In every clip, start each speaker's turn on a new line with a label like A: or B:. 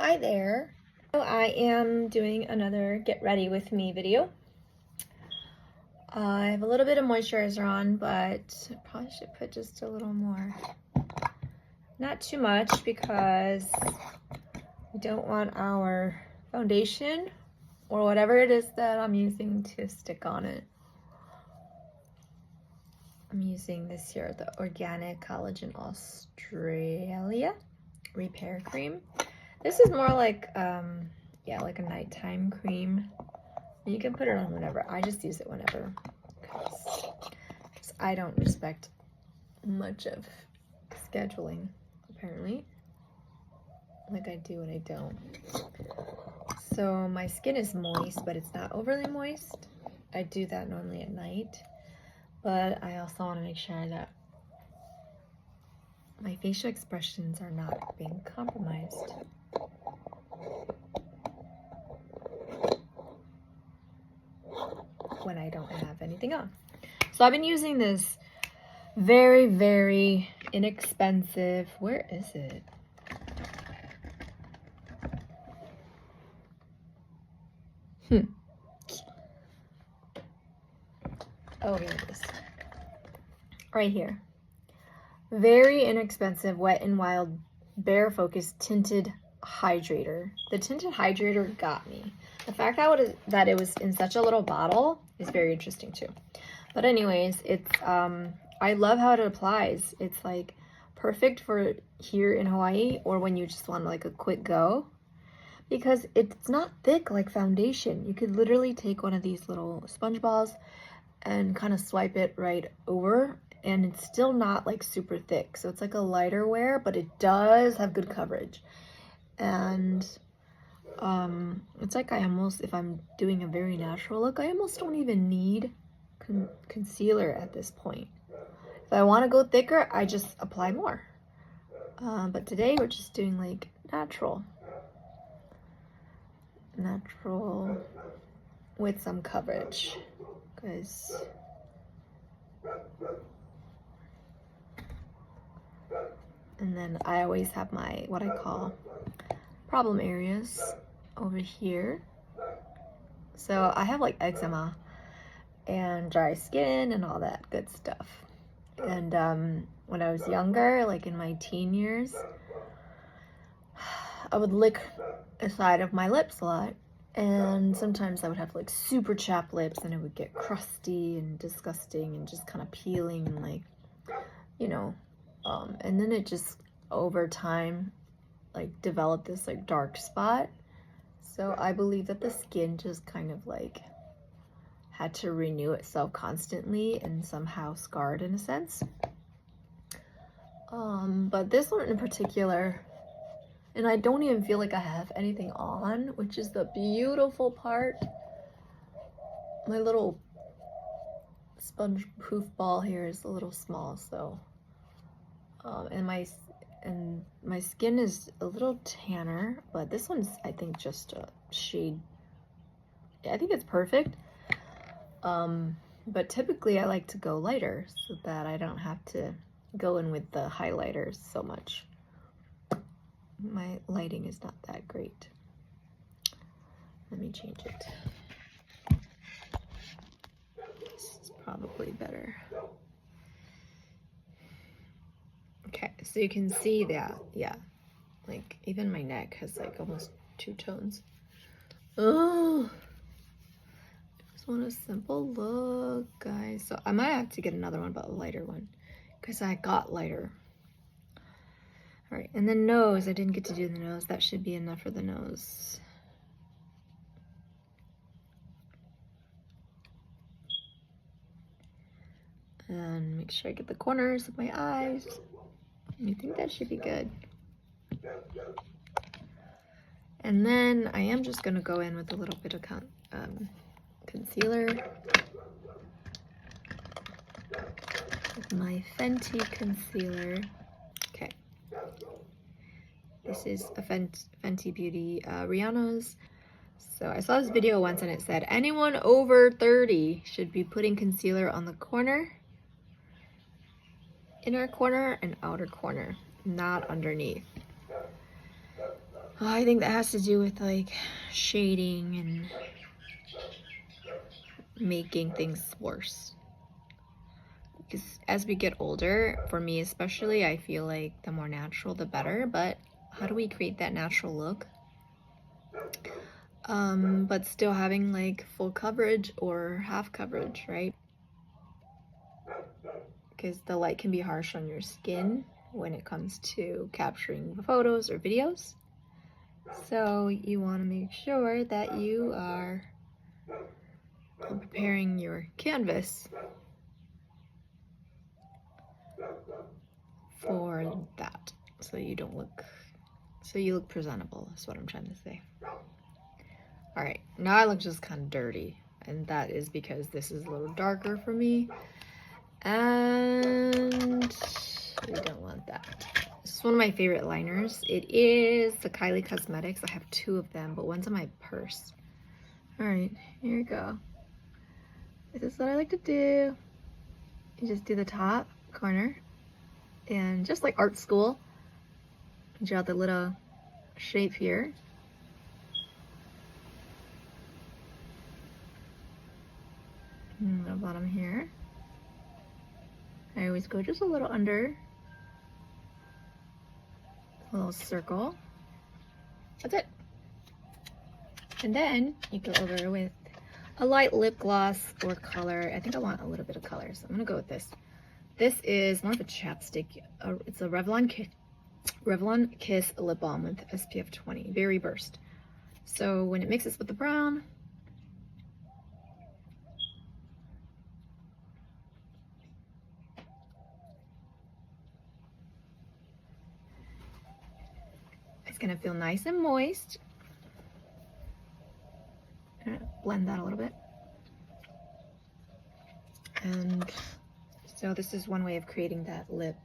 A: Hi there. So I am doing another get ready with me video. I have a little bit of moisturizer on, but I probably should put just a little more. Not too much because we don't want our foundation or whatever it is that I'm using to stick on it. I'm using this here, the Organic Collagen Australia Repair Cream. This is more like, like a nighttime cream. You can put it on whenever. I just use it whenever because I don't respect much of scheduling, apparently. Like I do and I don't. So my skin is moist, but it's not overly moist. I do that normally at night. But I also want to make sure that my facial expressions are not being compromised. When I don't have anything on. So I've been using this very, very inexpensive, where is it? Oh, here it is. Right here. Very inexpensive Wet n Wild Bare Focus Tinted Hydrator. The tinted hydrator got me. The fact that it was in such a little bottle is very interesting too. But anyways, it's I love how it applies. It's like perfect for here in Hawaii or when you just want like a quick go, because it's not thick like foundation. You could literally take one of these little sponge balls and kind of swipe it right over, and it's still not like super thick. So it's like a lighter wear, but it does have good coverage. And it's like I almost, if I'm doing a very natural look, I almost don't even need concealer at this point. If I want to go thicker, I just apply more. But today we're just doing like natural with some coverage, because and then I always have my what I call problem areas over here. So I have like eczema and dry skin and all that good stuff. And when I was younger, like in my teen years, I would lick the side of my lips a lot, and sometimes I would have like super chapped lips and it would get crusty and disgusting and just kind of peeling and like, you know, and then it just over time like developed this like dark spot. So I believe that the skin just kind of like had to renew itself constantly and somehow scarred in a sense. But this one in particular, and I don't even feel like I have anything on, which is the beautiful part. My little sponge poof ball here is a little small, so and my skin is a little tanner, but this one's, I think, just a shade. I think it's perfect. But typically I like to go lighter so that I don't have to go in with the highlighters so much. My lighting is not that great. Let me change it. This is probably better. Okay, so you can see that, yeah, like even my neck has like almost two tones. Oh, I just want a simple look, guys. So I might have to get another one, but a lighter one, because I got lighter. All right, and the nose, I didn't get to do the nose. That should be enough for the nose. And make sure I get the corners of my eyes. I think that should be good. And then I am just gonna go in with a little bit of concealer. With my Fenty concealer. Okay. This is a Fenty Beauty Rihanna's. So I saw this video once and it said anyone over 30 should be putting concealer on the corner, inner corner and outer corner, not underneath. I think that has to do with like shading and making things worse. Because as we get older, for me especially, I feel like the more natural the better, but how do we create that natural look? But still having like full coverage or half coverage, right? Because the light can be harsh on your skin when it comes to capturing photos or videos. So you want to make sure that you are preparing your canvas for that, so you look presentable, is what I'm trying to say. All right, now I look just kind of dirty, and that is because this is a little darker for me, and we don't want that. This is one of my favorite liners. It is the Kylie Cosmetics. I have 2 of them, but one's in my purse. All right, here we go. This is what I like to do. You just do the top corner, and just like art school, draw the little shape here. And the bottom here. I always go just a little under. A little circle. That's it. And then you go over with a light lip gloss or color. I think I want a little bit of color, so I'm gonna go with this. This is more of a chapstick. It's a Revlon Kiss Lip Balm with SPF 20, Berry Burst. So when it mixes with the brown, it's gonna feel nice and moist. I'm gonna blend that a little bit. And so this is one way of creating that lip.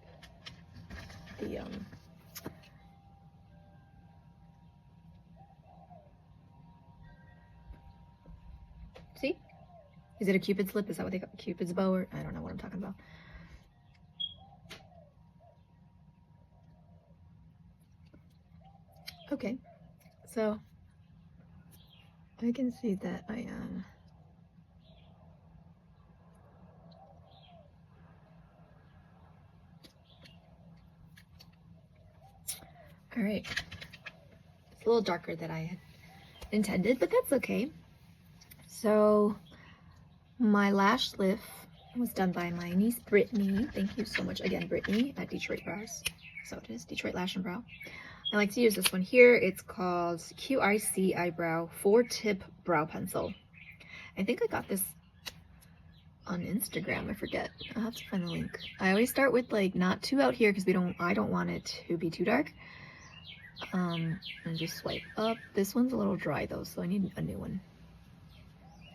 A: See? Is it a Cupid's lip? Is that what they call Cupid's bow? Or I don't know what I'm talking about. Okay, so I can see that I am all right. It's a little darker than I had intended, but that's okay. So my lash lift was done by my niece Brittany. Thank you so much again, Brittany at Detroit Brows. So it is Detroit Lash and Brow. I like to use this one here. It's called QIC Eyebrow 4-Tip Brow Pencil. I think I got this on Instagram. I forget. I'll have to find the link. I always start with like not too out here because I don't want it to be too dark. And just swipe up. This one's a little dry though, so I need a new one.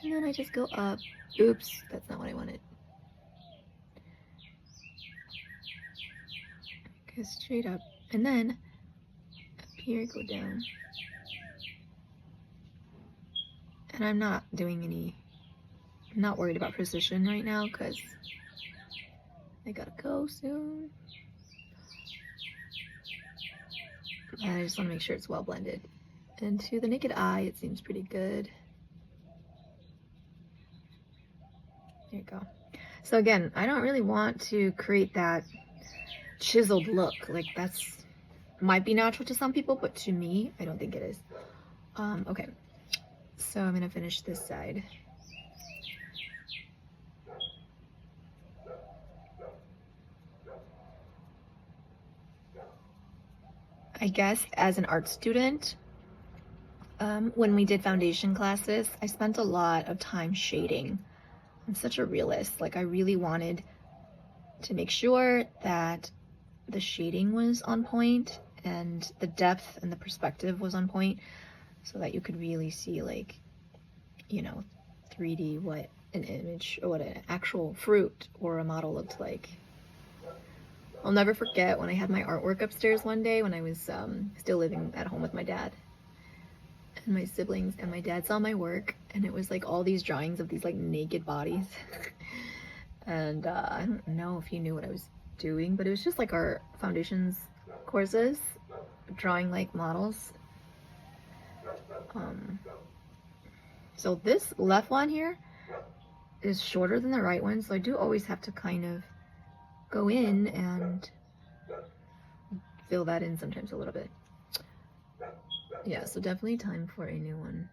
A: And then I just go up. Oops, that's not what I wanted. Go straight up, and then up here go down. And I'm not worried about precision right now because I gotta go soon. And I just want to make sure it's well blended. And to the naked eye, it seems pretty good. There you go. So again, I don't really want to create that chiseled look. Like that's might be natural to some people, but to me, I don't think it is. Okay, so I'm gonna finish this side. I guess as an art student, when we did foundation classes, I spent a lot of time shading. I'm such a realist. Like I really wanted to make sure that the shading was on point and the depth and the perspective was on point so that you could really see like, you know, 3D what an image or what an actual fruit or a model looked like. I'll never forget when I had my artwork upstairs one day when I was still living at home with my dad and my siblings, and my dad saw my work and it was like all these drawings of these like naked bodies. And I don't know if he knew what I was doing, but it was just like our foundations courses, drawing like models. So this left one here is shorter than the right one, so I do always have to kind of go in and fill that in sometimes a little bit. Yeah, so definitely time for a new one.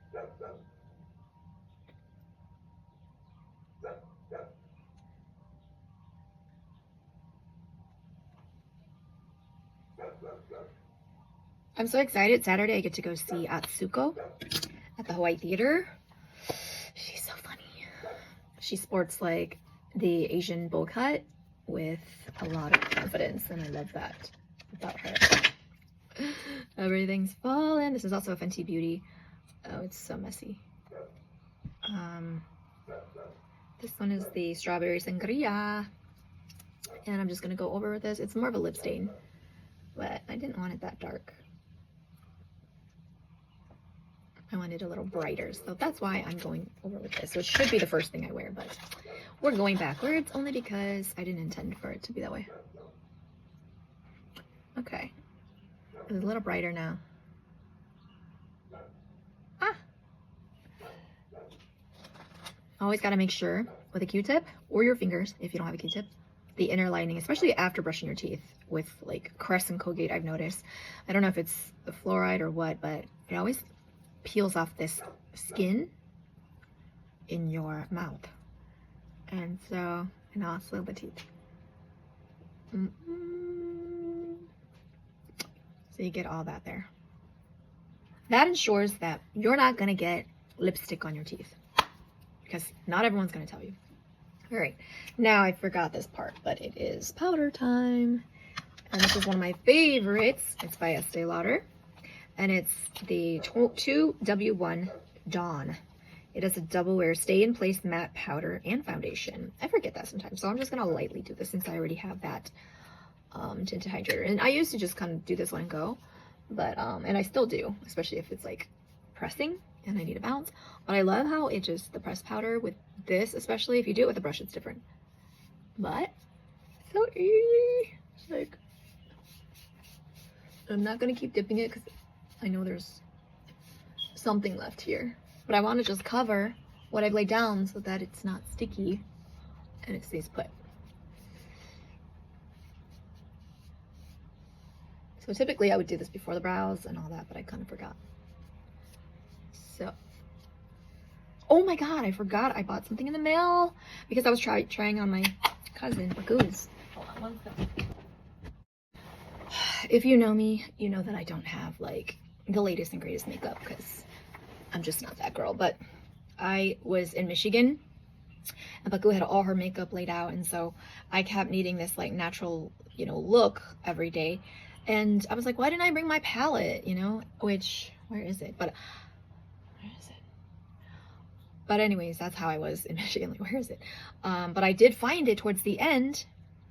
A: I'm so excited. Saturday I get to go see Atsuko at the Hawaii Theater. She's so funny. She sports like the Asian bowl cut with a lot of confidence, and I love that about her. Everything's falling. This is also a Fenty Beauty. Oh, it's so messy. This one is the Strawberry Sangria. And I'm just gonna go over with this. It's more of a lip stain, but I didn't want it that dark. I wanted a little brighter, so that's why I'm going over with this. So it should be the first thing I wear, but we're going backwards only because I didn't intend for it to be that way. Okay, it's a little brighter now. Always got to make sure with a Q-tip or your fingers, if you don't have a Q-tip, the inner lining, especially after brushing your teeth with like Crest and Colgate, I've noticed. I don't know if it's the fluoride or what, but it always peels off this skin in your mouth. And so, and also the teeth. So you get all that there. That ensures that you're not gonna get lipstick on your teeth, because not everyone's gonna tell you. All right, now I forgot this part, but it is powder time. And this is one of my favorites. It's by Estee Lauder, and it's the 2W1 Dawn. It is a double wear stay in place matte powder and foundation. I forget that sometimes, so I'm just gonna lightly do this since I already have that tinted hydrator. And I used to just kind of do this one and go, but and I still do, especially if it's like pressing and I need a bounce. But I love how it just, the pressed powder with this, especially if you do it with a brush, it's different. But it's so easy. It's like, I'm not gonna keep dipping it because I know there's something left here, but I want to just cover what I've laid down so that it's not sticky and it stays put. So typically I would do this before the brows and all that, but I kind of forgot. So, oh my god, I forgot I bought something in the mail because I was trying on my cousin Baku's. Hold on one second. If you know me, you know that I don't have like the latest and greatest makeup because I'm just not that girl. But I was in Michigan and Baku had all her makeup laid out, and so I kept needing this like natural, you know, look every day. And I was like, why didn't I bring my palette, you know? Which, where is it? But where is it? But anyways, that's how I was in Michigan. Like, where is it? But I did find it towards the end.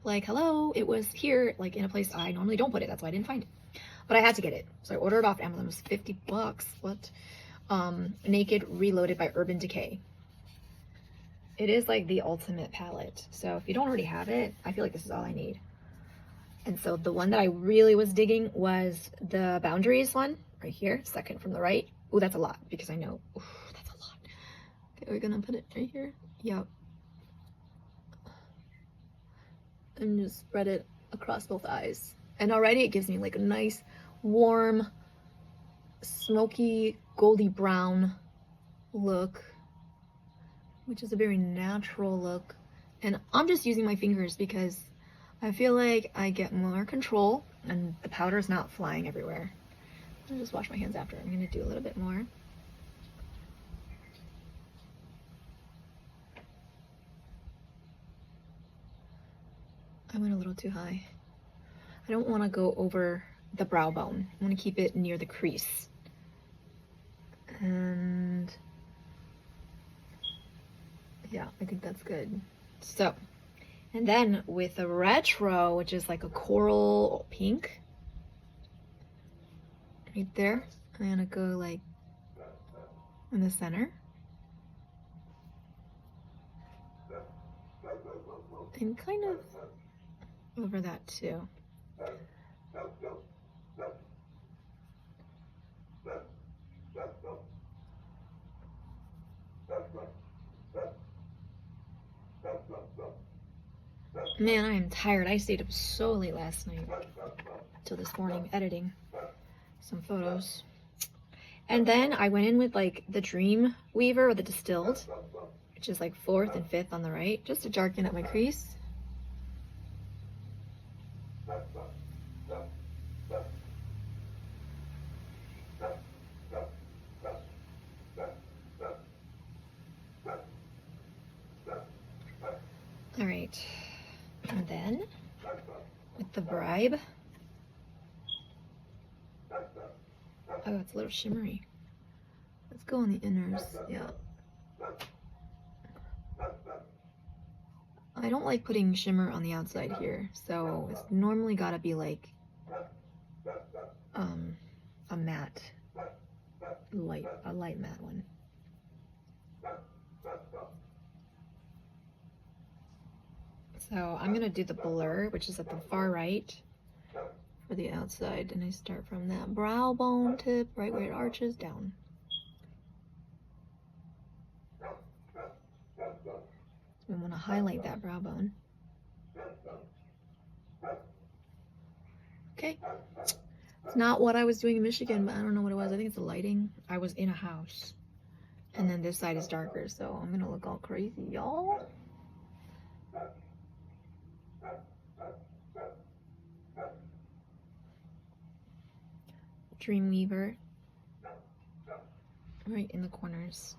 A: Like, hello, it was here, like in a place I normally don't put it. That's why I didn't find it. But I had to get it. So I ordered it off Amazon. It was 50 bucks. What? Naked Reloaded by Urban Decay. It is like the ultimate palette. So if you don't already have it, I feel like this is all I need. And so the one that I really was digging was the Boundaries one right here, second from the right. Oh, that's a lot because I know, ooh, that's a lot. Okay, we're gonna put it right here. Yep. And just spread it across both eyes. And already it gives me like a nice, warm, smoky, goldy brown look, which is a very natural look. And I'm just using my fingers because I feel like I get more control and the powder is not flying everywhere. I'll just wash my hands after. I'm gonna do a little bit more. I went a little too high. I don't want to go over the brow bone. I want to keep it near the crease. And yeah, I think that's good. So, and then with a retro, which is like a coral pink, right there, I'm gonna go like in the center. And kind of over that too. Man, I am tired. I stayed up so late last night till this morning editing some photos. And then I went in with like the Dream Weaver or the Distilled, which is like 4th and 5th on the right, just to darken up my crease. All right, and then with the Bribe, oh, it's a little shimmery. Let's go on the inners, yeah. I don't like putting shimmer on the outside here, so it's normally gotta be like a matte, a light matte one. So I'm gonna do the blur, which is at the far right for the outside, and I start from that brow bone tip, right where it arches down. We want to highlight that brow bone. Okay. It's not what I was doing in Michigan, but I don't know what it was. I think it's the lighting. I was in a house. And then this side is darker, so I'm gonna look all crazy, y'all. Dreamweaver. Right in the corners.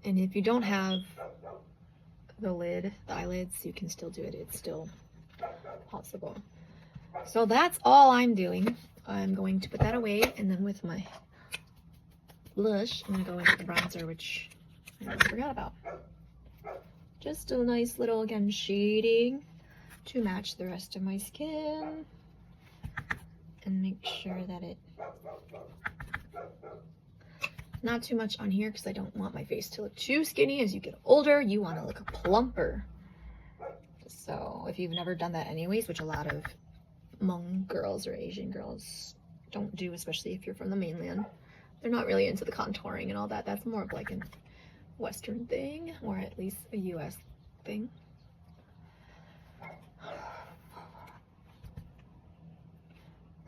A: And if you don't have the lid, the eyelids, you can still do it. It's still possible. So that's all I'm doing. I'm going to put that away, and then with my blush, I'm gonna go into the bronzer, which I forgot about. Just a nice little, again, shading to match the rest of my skin and make sure that it, not too much on here because I don't want my face to look too skinny. As you get older, you want to look plumper. So if you've never done that anyways, which a lot of Hmong girls or Asian girls don't do, especially if you're from the mainland, they're not really into the contouring and all that. That's more of like a Western thing, or at least a US thing.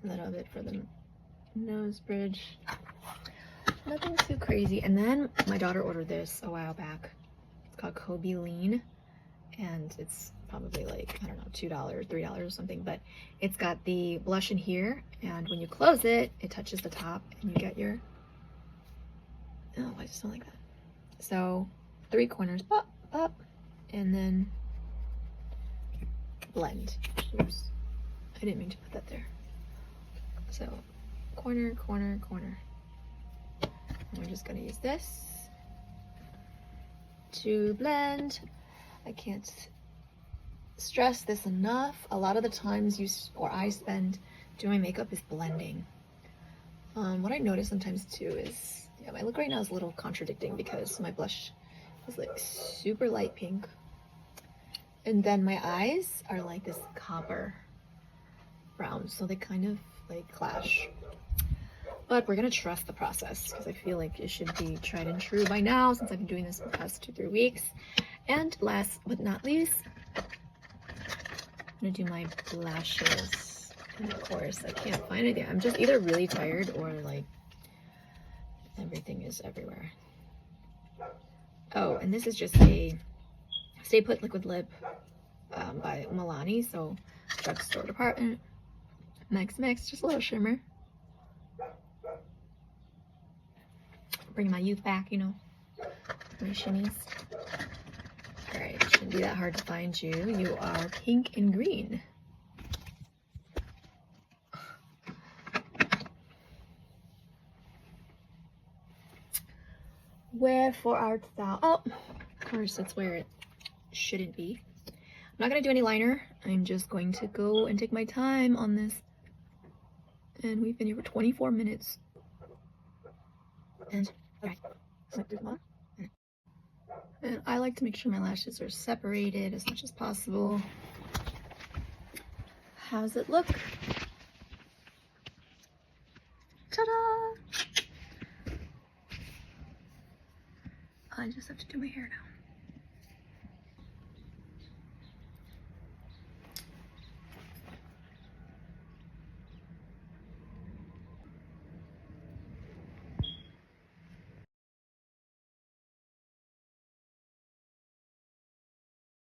A: A little bit for the nose bridge. Nothing too crazy. And then my daughter ordered this a while back. It's called Kobe Lean, and it's probably like, I don't know, $2, $3 or something, but it's got the blush in here, and when you close it, it touches the top and you get your, oh, I just don't like that. So 3 corners, pop, pop, and then blend. Oops, I didn't mean to put that there. So corner, corner, corner. And we're just gonna use this to blend. I can't stress this enough. A lot of the times I spend doing makeup is blending. What I notice sometimes too is, yeah, my look right now is a little contradicting because my blush is like super light pink, and then my eyes are like this copper brown, so they kind of like clash. But we're gonna trust the process because I feel like it should be tried and true by now, since I've been doing this for the past 2-3 weeks. And last but not least, I'm gonna do my lashes. And of course, I can't find it yet. I'm just either really tired or like everything is everywhere. Oh, and this is just a Stay Put Liquid Lip by Milani. So drugstore department. Mix, just a little shimmer. Bring my youth back, you know, my shimmies. All right, it shouldn't be that hard to find you. You are pink and green. Wherefore art thou? Oh, of course, that's where it shouldn't be. I'm not gonna do any liner. I'm just going to go and take my time on this. And we've been here for 24 minutes. And I like to make sure my lashes are separated as much as possible. How's it look? Ta-da! I just have to do my hair now.